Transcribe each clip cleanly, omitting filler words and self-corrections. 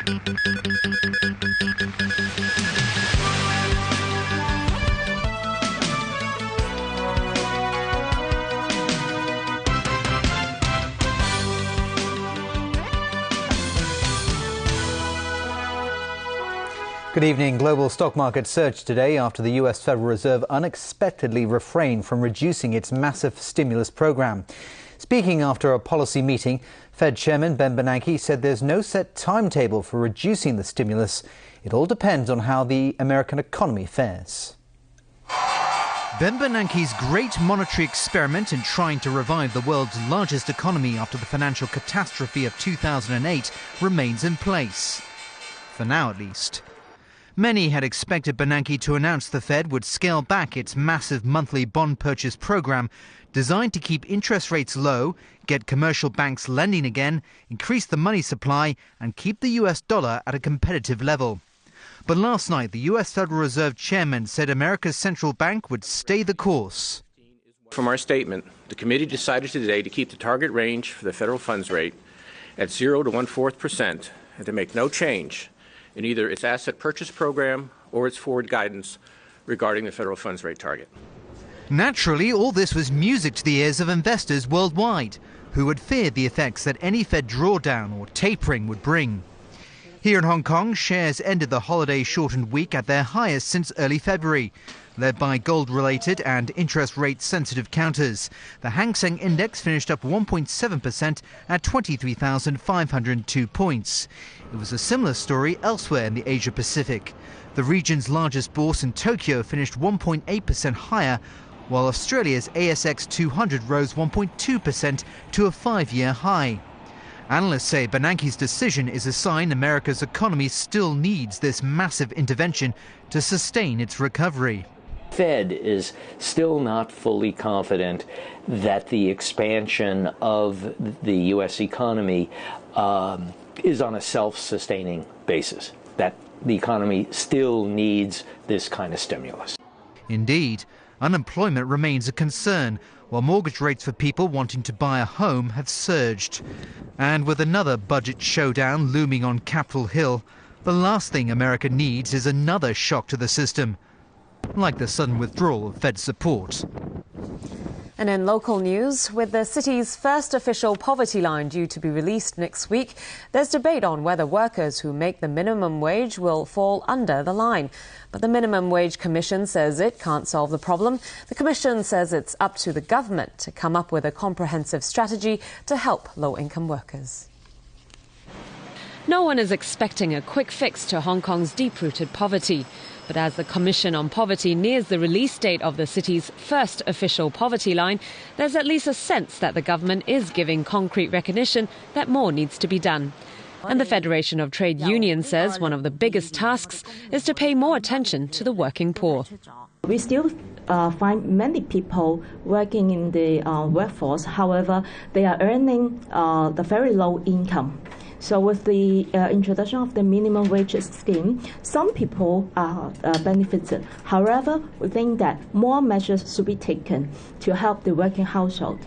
Good evening. Global stock market surged today after the US Federal Reserve unexpectedly refrained from reducing its massive stimulus program. Speaking after a policy meeting, Fed Chairman Ben Bernanke said there's no set timetable for reducing the stimulus. It all depends on how the American economy fares. Ben Bernanke's great monetary experiment in trying to revive the world's largest economy after the financial catastrophe of 2008 remains in place. For now, at least. Many had expected Bernanke to announce the Fed would scale back its massive monthly bond purchase program designed to keep interest rates low, get commercial banks lending again, increase the money supply and keep the US dollar at a competitive level. But last night, the US Federal Reserve Chairman said America's central bank would stay the course. From our statement, the committee decided today to keep the target range for the federal funds rate at 0 to 1/4% and to make no change in either its asset purchase program or its forward guidance regarding the federal funds rate target. Naturally, all this was music to the ears of investors worldwide, who had feared the effects that any Fed drawdown or tapering would bring. Here in Hong Kong, shares ended the holiday-shortened week at their highest since early February, led by gold-related and interest rate-sensitive counters. The Hang Seng Index finished up 1.7% at 23,502 points. It was a similar story elsewhere in the Asia-Pacific. The region's largest bourse in Tokyo finished 1.8% higher, while Australia's ASX 200 rose 1.2% to a 5-year high. Analysts say Bernanke's decision is a sign America's economy still needs this massive intervention to sustain its recovery. Fed is still not fully confident that the expansion of the U.S. economy is on a self-sustaining basis, that the economy still needs this kind of stimulus. Indeed, unemployment remains a concern, while mortgage rates for people wanting to buy a home have surged. And with another budget showdown looming on Capitol Hill, the last thing America needs is another shock to the system, like the sudden withdrawal of Fed support. And in local news, with the city's first official poverty line due to be released next week, there's debate on whether workers who make the minimum wage will fall under the line. But the Minimum Wage Commission says it can't solve the problem. The Commission says it's up to the government to come up with a comprehensive strategy to help low-income workers. No one is expecting a quick fix to Hong Kong's deep-rooted poverty. But as the Commission on Poverty nears the release date of the city's first official poverty line, there's at least a sense that the government is giving concrete recognition that more needs to be done. And the Federation of Trade Unions says one of the biggest tasks is to pay more attention to the working poor. We still find many people working in the workforce. However, they are earning the very low income. So with the introduction of the minimum wage scheme, some people are benefited. However, we think that more measures should be taken to help the working household.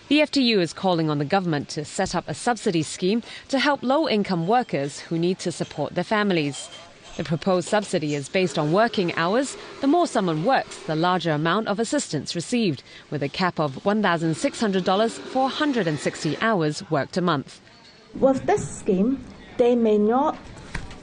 The FTU is calling on the government to set up a subsidy scheme to help low-income workers who need to support their families. The proposed subsidy is based on working hours. The more someone works, the larger amount of assistance received, with a cap of $1,600 for 160 hours worked a month. With this scheme, they may not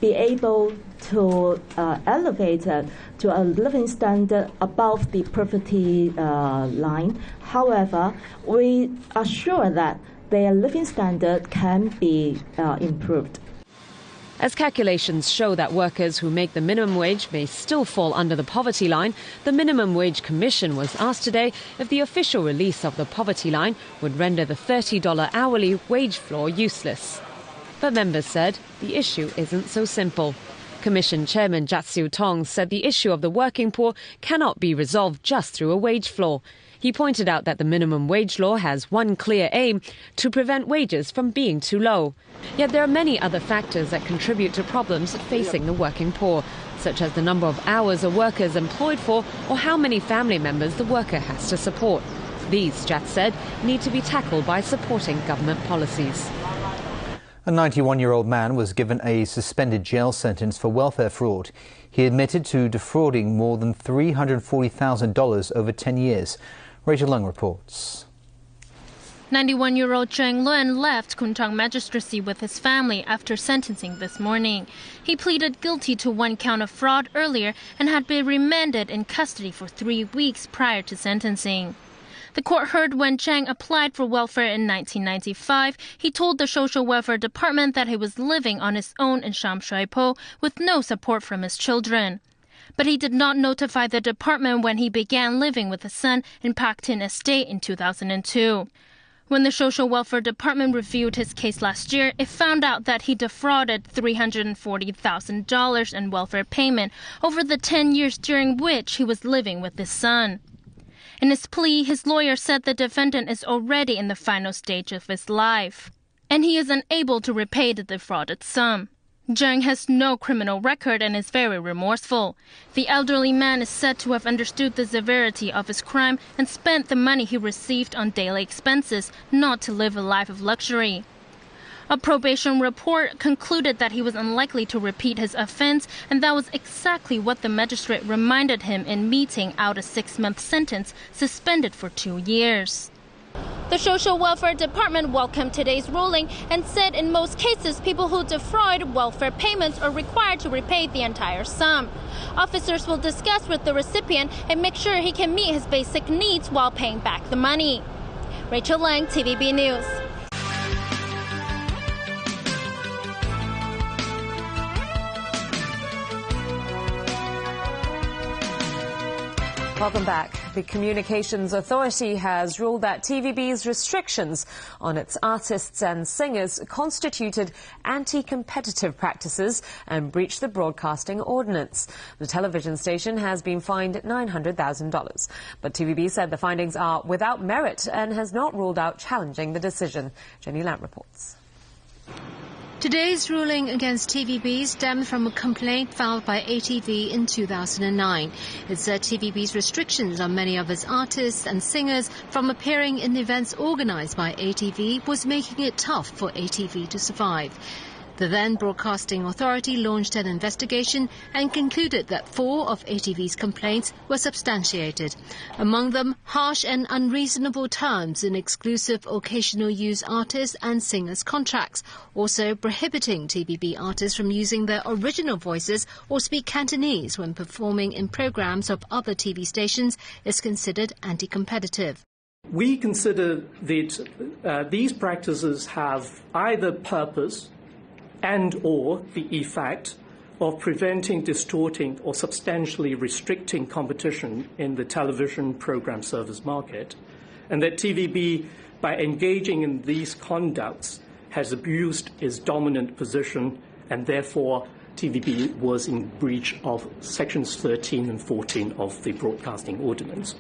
be able to elevate to a living standard above the poverty line. However, we are sure that their living standard can be improved. As calculations show that workers who make the minimum wage may still fall under the poverty line, the Minimum Wage Commission was asked today if the official release of the poverty line would render the $30 hourly wage floor useless. But members said the issue isn't so simple. Commission Chairman Jat Siu Tong said the issue of the working poor cannot be resolved just through a wage floor. He pointed out that the minimum wage law has one clear aim: to prevent wages from being too low. Yet there are many other factors that contribute to problems facing the working poor, such as the number of hours a worker is employed for or how many family members the worker has to support. These, Jat said, need to be tackled by supporting government policies. A 91-year-old man was given a suspended jail sentence for welfare fraud. He admitted to defrauding more than $340,000 over 10 years. Rachel Lung reports. 91-year-old Zheng Luan left Kuntang Magistracy with his family after sentencing this morning. He pleaded guilty to 1 count of fraud earlier and had been remanded in custody for 3 weeks prior to sentencing. The court heard when Zheng applied for welfare in 1995, he told the Social Welfare Department that he was living on his own in Sham Shui Po with no support from his children. But he did not notify the department when he began living with his son in Pak Tin Estate in 2002. When the Social Welfare Department reviewed his case last year, it found out that he defrauded $340,000 in welfare payment over the 10 years during which he was living with his son. In his plea, his lawyer said the defendant is already in the final stage of his life, and he is unable to repay the defrauded sum. Zheng has no criminal record and is very remorseful. The elderly man is said to have understood the severity of his crime and spent the money he received on daily expenses, not to live a life of luxury. A probation report concluded that he was unlikely to repeat his offense, and that was exactly what the magistrate reminded him in meting out a 6-month sentence suspended for 2 years. The Social Welfare Department welcomed today's ruling and said in most cases people who defraud welfare payments are required to repay the entire sum. Officers will discuss with the recipient and make sure he can meet his basic needs while paying back the money. Rachel Lang, TVB News. Welcome back. The Communications Authority has ruled that TVB's restrictions on its artists and singers constituted anti-competitive practices and breached the Broadcasting Ordinance. The television station has been fined $900,000. But TVB said the findings are without merit and has not ruled out challenging the decision. Jenny Lam reports. Today's ruling against TVB stemmed from a complaint filed by ATV in 2009. It said TVB's restrictions on many of its artists and singers from appearing in events organized by ATV was making it tough for ATV to survive. The then Broadcasting Authority launched an investigation and concluded that 4 of ATV's complaints were substantiated. Among them, harsh and unreasonable terms in exclusive occasional use artists and singers' contracts, also prohibiting TVB artists from using their original voices or speak Cantonese when performing in programs of other TV stations is considered anti-competitive. We consider that these practices have either purpose and or the effect of preventing, distorting or substantially restricting competition in the television program service market, and that TVB, by engaging in these conducts, has abused its dominant position, and therefore TVB was in breach of Sections 13 and 14 of the Broadcasting Ordinance.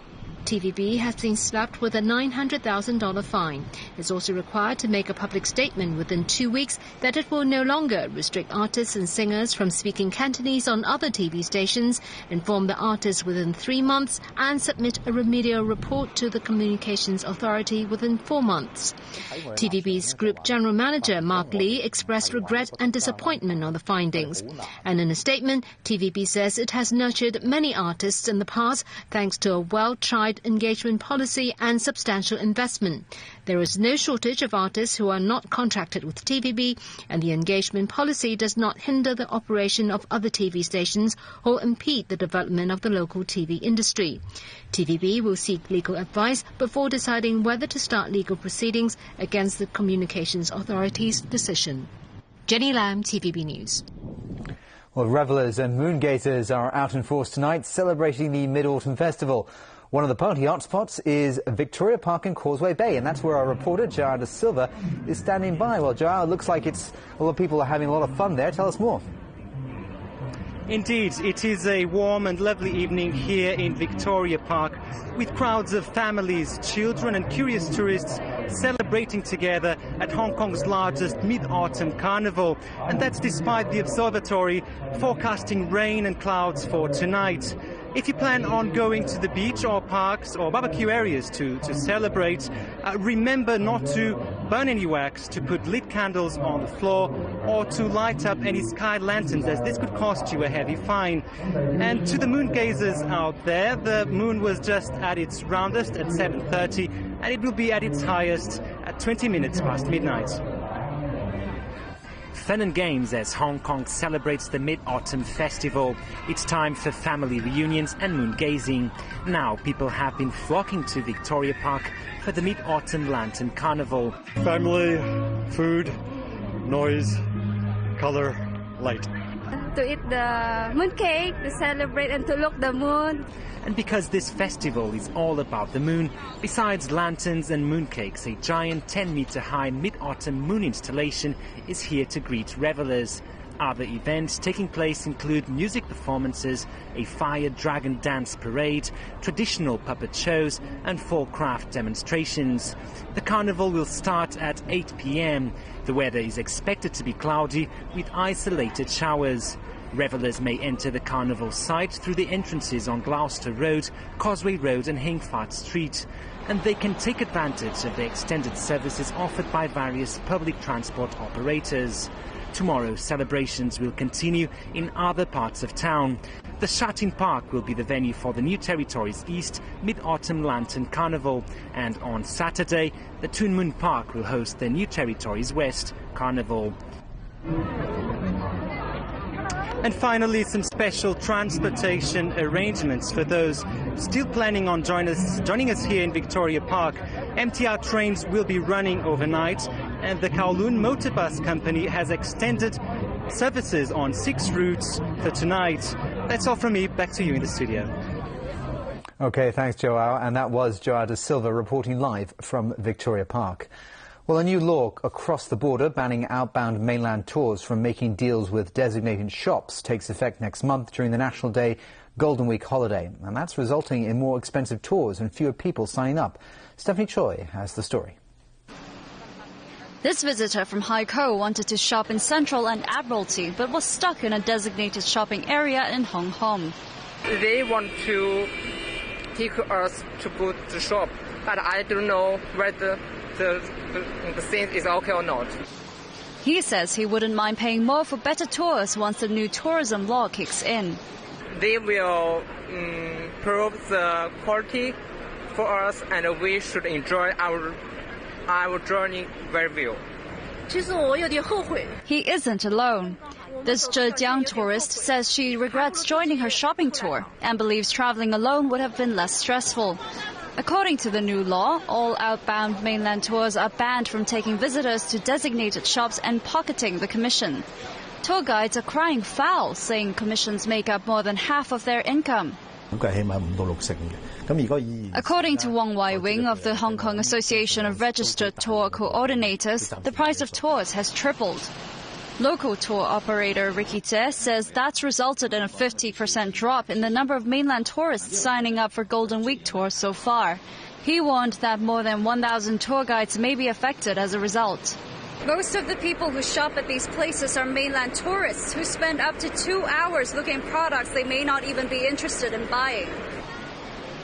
TVB has been slapped with a $900,000 fine. It's also required to make a public statement within 2 weeks that it will no longer restrict artists and singers from speaking Cantonese on other TV stations, inform the artists within 3 months, and submit a remedial report to the Communications Authority within 4 months. TVB's Group General Manager Mark Lee expressed regret and disappointment on the findings. And in a statement, TVB says it has nurtured many artists in the past thanks to a well-tried engagement policy and substantial investment. There is no shortage of artists who are not contracted with TVB, and the engagement policy does not hinder the operation of other TV stations or impede the development of the local TV industry. TVB will seek legal advice before deciding whether to start legal proceedings against the Communications Authority's decision. Jenny Lam, TVB News. Well, revellers and moongazers are out in force tonight celebrating the Mid-Autumn Festival. One of the party hotspots is Victoria Park in Causeway Bay, and that's where our reporter, Jared De Silva, is standing by. Well, Jared, it looks like a lot of people are having a lot of fun there. Tell us more. Indeed, it is a warm and lovely evening here in Victoria Park with crowds of families, children and curious tourists celebrating together at Hong Kong's largest Mid-Autumn Carnival. And that's despite the observatory forecasting rain and clouds for tonight. If you plan on going to the beach or parks or barbecue areas to celebrate, remember not to burn any wax, to put lit candles on the floor, or to light up any sky lanterns, as this could cost you a heavy fine. And to the moon gazers out there, the moon was just at its roundest at 7:30, and it will be at its highest at 20 minutes past midnight. Fun and games as Hong Kong celebrates the Mid-Autumn Festival. It's time for family reunions and moon gazing. Now people have been flocking to Victoria Park for the Mid-Autumn Lantern Carnival. Family, food, noise, color, light. To eat the mooncake, to celebrate and to look the moon. And because this festival is all about the moon, besides lanterns and mooncakes, a giant 10-meter-high mid-autumn moon installation is here to greet revelers. Other events taking place include music performances, a fire dragon dance parade, traditional puppet shows and fall craft demonstrations. The carnival will start at 8 p.m. The weather is expected to be cloudy with isolated showers. Revelers may enter the carnival site through the entrances on Gloucester Road, Causeway Road and Hingfat Street. And they can take advantage of the extended services offered by various public transport operators. Tomorrow, celebrations will continue in other parts of town. The Sha Tin Park will be the venue for the New Territories East Mid-Autumn Lantern Carnival. And on Saturday, the Tuen Mun Park will host the New Territories West Carnival. And finally, some special transportation arrangements for those still planning on joining us here in Victoria Park. MTR trains will be running overnight, and the Kowloon Motorbus Company has extended services on 6 routes for tonight. That's all from me. Back to you in the studio. OK, thanks, Joao. And that was Joao da Silva reporting live from Victoria Park. Well, a new law across the border banning outbound mainland tours from making deals with designated shops takes effect next month during the National Day Golden Week holiday. And that's resulting in more expensive tours and fewer people signing up. Stephanie Choi has the story. This visitor from Haikou wanted to shop in Central and Admiralty, but was stuck in a designated shopping area in Hong Kong. They want to take us to go to the shop, but I don't know whether the thing is okay or not. He says he wouldn't mind paying more for better tours once the new tourism law kicks in. They will prove the quality for us, and we should enjoy our journey very well. He isn't alone. This Zhejiang tourist says she regrets joining her shopping tour and believes traveling alone would have been less stressful. According to the new law, all outbound mainland tours are banned from taking visitors to designated shops and pocketing the commission. Tour guides are crying foul, saying commissions make up more than half of their income. According to Wong Wai Wing of the Hong Kong Association of Registered Tour Coordinators, the price of tours has tripled. Local tour operator Ricky Tse says that's resulted in a 50% drop in the number of mainland tourists signing up for Golden Week tours so far. He warned that more than 1,000 tour guides may be affected as a result. Most of the people who shop at these places are mainland tourists who spend up to 2 hours looking at products they may not even be interested in buying.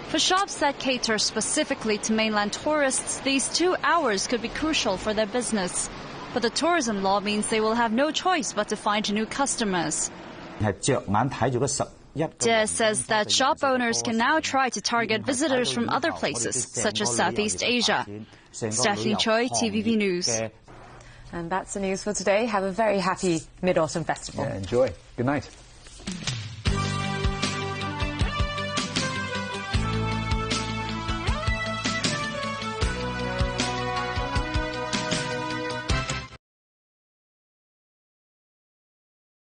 For shops that cater specifically to mainland tourists, these 2 hours could be crucial for their business. But the tourism law means they will have no choice but to find new customers. Jie says that shop owners can now try to target visitors from other places, such as Southeast Asia. Stephanie Choi, TVB News. And that's the news for today. Have a very happy Mid-Autumn Festival. Yeah, enjoy. Good night.